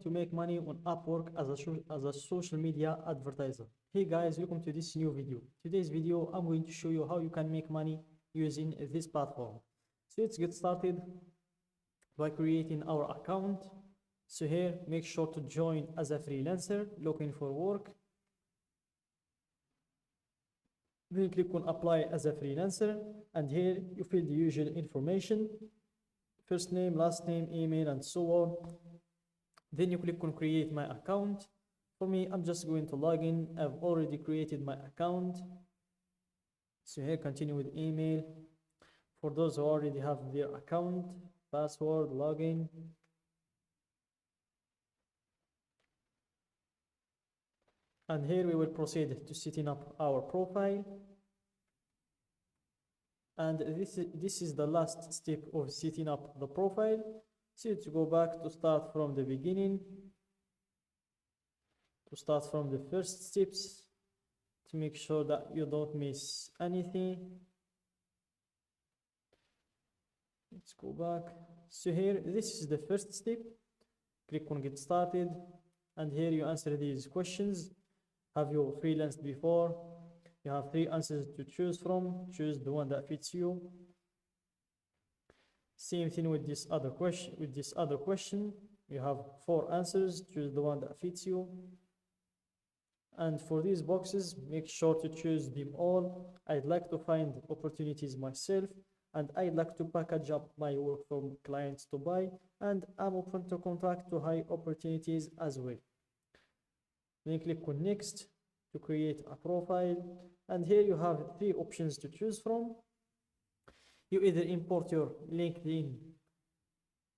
to make money on Upwork as a social media advertiser. Hey guys, welcome to this new video. Today's video, I'm going to show you how you can make money using this platform. So let's get started by creating our account. So here, make sure to join as a freelancer looking for work. Then click on apply as a freelancer, and here you fill the usual information: first name, last name, email, and so on. Then you click on create my account. For me, I'm just going to log in. I've already created my account. So here, continue with email. For those who already have their account, password, login. And here we will proceed to setting up our profile. And this is the last step of setting up the profile. So let's go back to start from the beginning, to start from the first steps, to make sure that you don't miss anything. Let's go back. So here, this is the first step. Click on get started, and here you answer these questions. Have you freelanced before? You have 3 answers to choose from. Choose the one that fits you. Same thing with this other question. You have 4 answers. Choose the one that fits you. And for these boxes, make sure to choose them all. I'd like to find opportunities myself, and I'd like to package up my work for clients to buy, and I'm open to contract to high opportunities as well. Then click on next to create a profile, and here you have 3 options to choose from. You either import your LinkedIn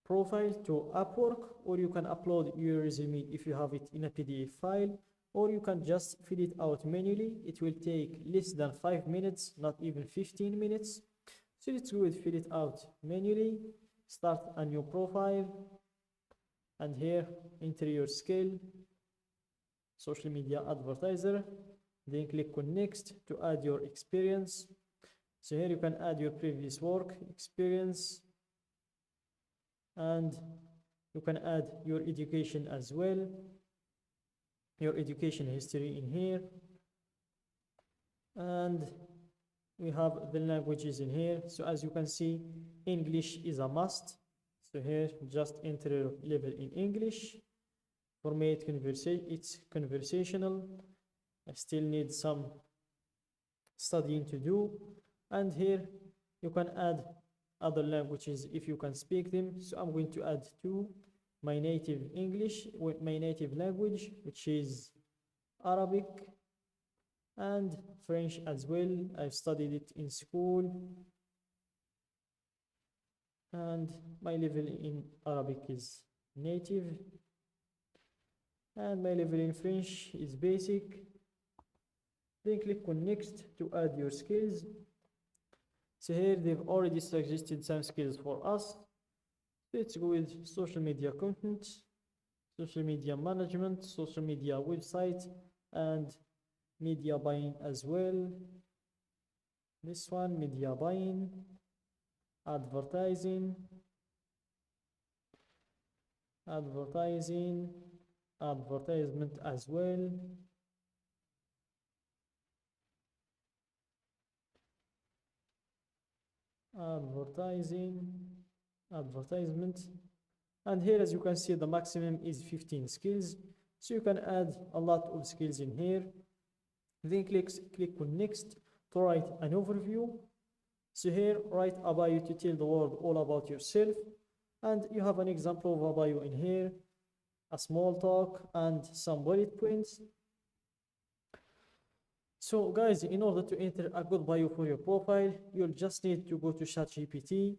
profile to Upwork, or you can upload your resume if you have it in a PDF file, or you can just fill it out manually. It will take less than 5 minutes, not even 15 minutes. So let's go with fill it out manually. Start a new profile, and here enter your skill, social media advertiser. Then click on next to add your experience. So here you can add your previous work experience, and you can add your education as well, your education history in here. And we have the languages in here. So as you can see, English is a must. So here just enter your level in English. For me, it's conversational. I still need some studying to do. And here you can add other languages if you can speak them. So I'm going to add 2: my native English, with my native language, which is Arabic, and French as well. I've studied it in school, and my level in Arabic is native, and my level in French is basic. Then click on next to add your skills. So here they've already suggested some skills for us. Let's go with social media content, social media management, social media website, and media buying as well. This one, media buying, advertising, advertisement as well. Advertisement, and here as you can see the maximum is 15 skills, so you can add a lot of skills in here. Then click on next to write an overview. So here write a bio to tell the world all about yourself, and you have an example of a bio in here, a small talk and some bullet points. So guys, in order to enter a good bio for your profile, you'll just need to go to ChatGPT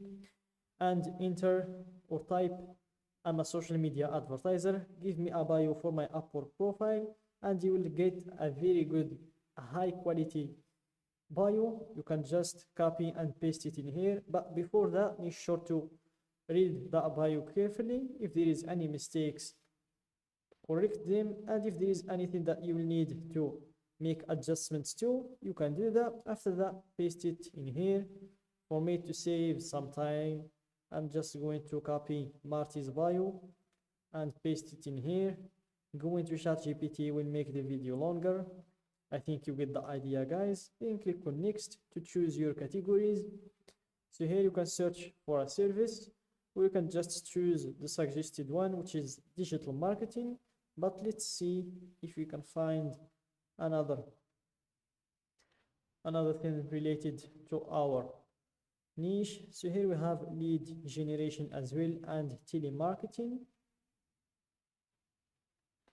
and enter or type, I'm a social media advertiser, give me a bio for my Upwork profile, and you will get a very good, high quality bio. You can just copy and paste it in here, but before that, make sure to read that bio carefully. If there is any mistakes, correct them, and if there is anything that you will need to make adjustments to, you can do that. After that, paste it in here. For me to save some time, I'm just going to copy Marty's bio and paste it in here. Go into ChatGPT will make the video longer. I think you get the idea, guys. Then click on next to choose your categories. So here you can search for a service, or you can just choose the suggested one, which is digital marketing. But let's see if we can find another thing related to our niche. So here we have lead generation as well and telemarketing.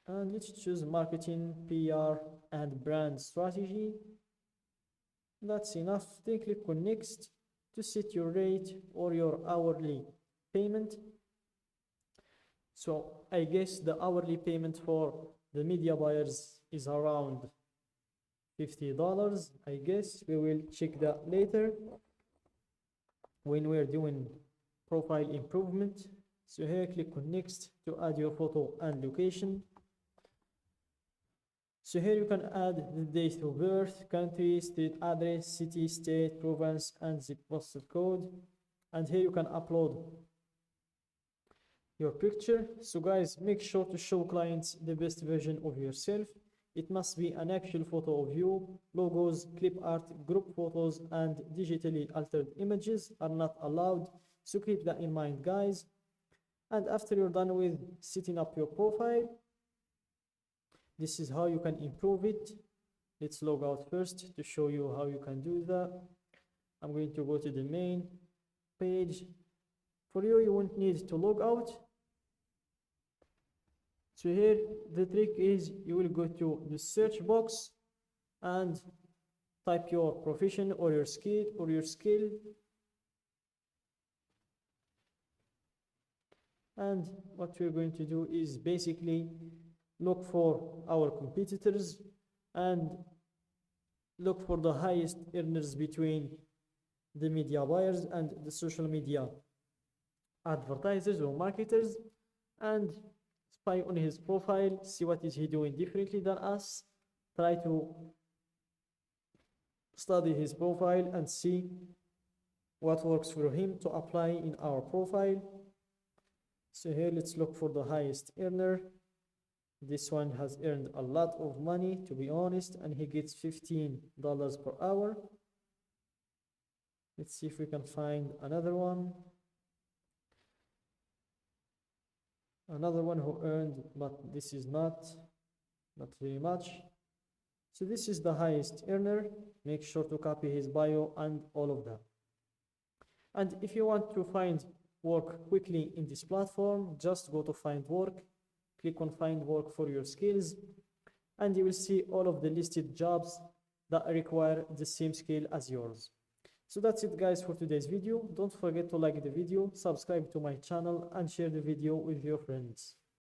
And let's choose marketing, PR, and brand strategy. That's enough. Then click on next to set your rate or your hourly payment. So I guess the hourly payment for the media buyers is around $50. I guess we will check that later when we're doing profile improvement. So here click on next to add your photo and location. So here you can add the date of birth, country, street address, city, state, province, and the postal code. And here you can upload your picture. So guys, make sure to show clients the best version of yourself. It must be an actual photo of you. Logos, clip art, group photos, and digitally altered images are not allowed. So keep that in mind, guys. And after you're done with setting up your profile, this is how you can improve it. Let's log out first to show you how you can do that. I'm going to go to the main page. For you, you won't need to log out. So here, the trick is you will go to the search box and type your profession or your skill. And what we're going to do is basically look for our competitors and look for the highest earners between the media buyers and the social media advertisers or marketers, and spy on his profile, see what is he doing differently than us, try to study his profile and see what works for him to apply in our profile. So here let's look for the highest earner. This one has earned a lot of money, to be honest, and he gets $15 per hour. Let's see if we can find another one. Another one who earned, but this is not very much. So this is the highest earner. Make sure to copy his bio and all of that. And if you want to find work quickly in this platform, just go to find work. Click on find work for your skills, and you will see all of the listed jobs that require the same skill as yours. So that's it, guys, for today's video. Don't forget to like the video, subscribe to my channel, and share the video with your friends.